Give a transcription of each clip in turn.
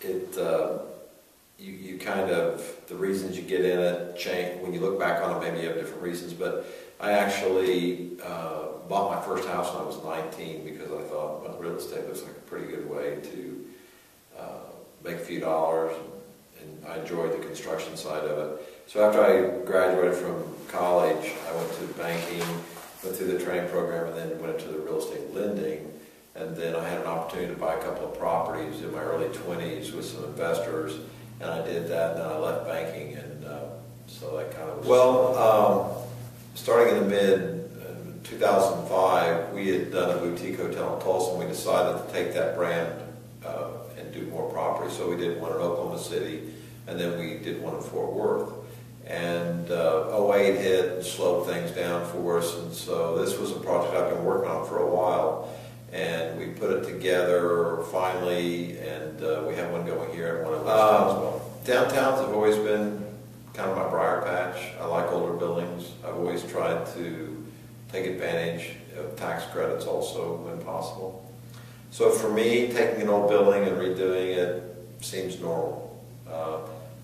it you kind of, the reasons you get in it change. When you look back on it, maybe you have different reasons, but I actually bought my first house when I was 19 because I thought, well, real estate looks like a pretty good way to make a few dollars, and I enjoyed the construction side of it. So after I graduated from college, I went to banking, went through the training program, and then went into the real estate lending. And then I had an opportunity to buy a couple of properties in my early 20s with some investors, and I did that, and then I left banking, and so that kind of was... Well, starting in the mid-2005, we had done a boutique hotel in Tulsa, and we decided to take that brand and do more properties. So we did one in Oklahoma City, and then we did one in Fort Worth. And 08 hit and slowed things down for us, and so this was a project I've been working on for a while. And we put it together finally, and we have one going here and one in West Town as well. Downtowns have always been kind of my briar patch. I like older buildings. I've always tried to take advantage of tax credits also when possible. So for me, taking an old building and redoing it seems normal.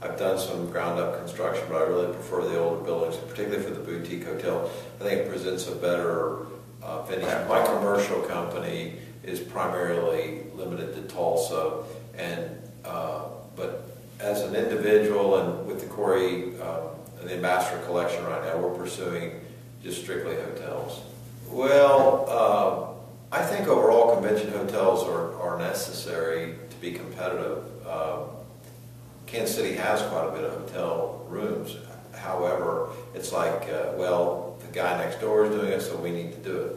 I've done some ground-up construction, but I really prefer the older buildings, particularly for the boutique hotel. I think it presents a better finish. My commercial company is primarily limited to Tulsa, and but as an individual and with the Coury, the Ambassador Collection right now, we're pursuing just strictly hotels. Well, I think overall convention hotels are necessary to be competitive. Kansas City has quite a bit of hotel rooms. However, it's like, well, the guy next door is doing it, so we need to do it.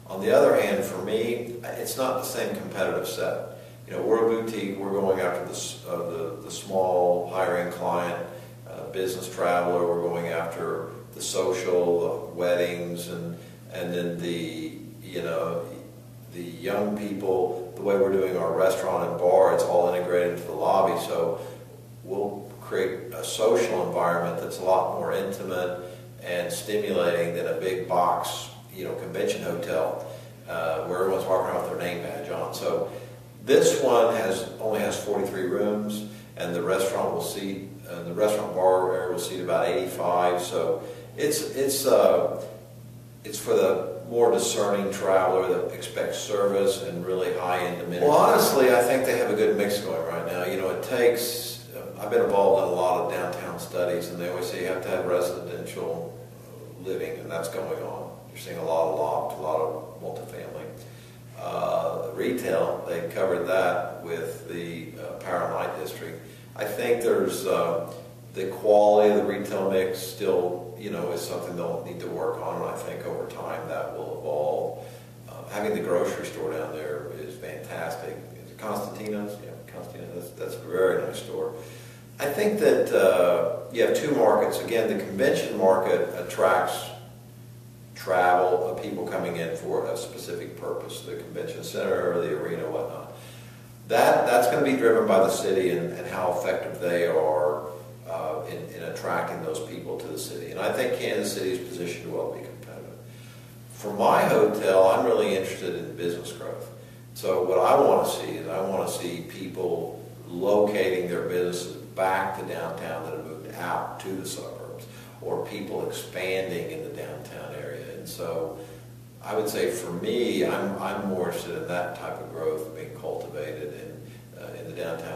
On the other hand, for me, it's not the same competitive set. You know, we're a boutique. We're going after the small, higher-end client, business traveler. We're going after the social, weddings, and then the young people. The way we're doing our restaurant and bar, it's all integrated into the lobby. So we'll create a social environment that's a lot more intimate and stimulating than a big box, convention hotel where everyone's walking around with their name badge on. So this one only has 43 rooms, and the restaurant will seat, the restaurant bar area will seat about 85. So it's for the more discerning traveler that expects service and really high-end amenities. Well, honestly, I think they have a good mix going right now. It takes. I've been involved in a lot of downtown studies, and they always say you have to have residential living, and that's going on. You're seeing a lot of loft, a lot of multifamily. Retail, they covered that with the Power and Light District. I think there's the quality of the retail mix still, is something they'll need to work on, and I think over time that will evolve. Having the grocery store down there is fantastic. Is it Constantino's? Yeah, Constantino's. That's a very nice store. I think that you have two markets. Again, the convention market attracts travel of people coming in for a specific purpose, the convention center or the arena, whatnot. That's going to be driven by the city and how effective they are in attracting those people to the city. And I think Kansas City is positioned well to be competitive. For my hotel, I'm really interested in business growth. So what I want to see is I want to see people locating their businesses back to downtown that have moved out to the suburbs, or people expanding in the downtown area. And so I would say for me, I'm more interested in that type of growth being cultivated in the downtown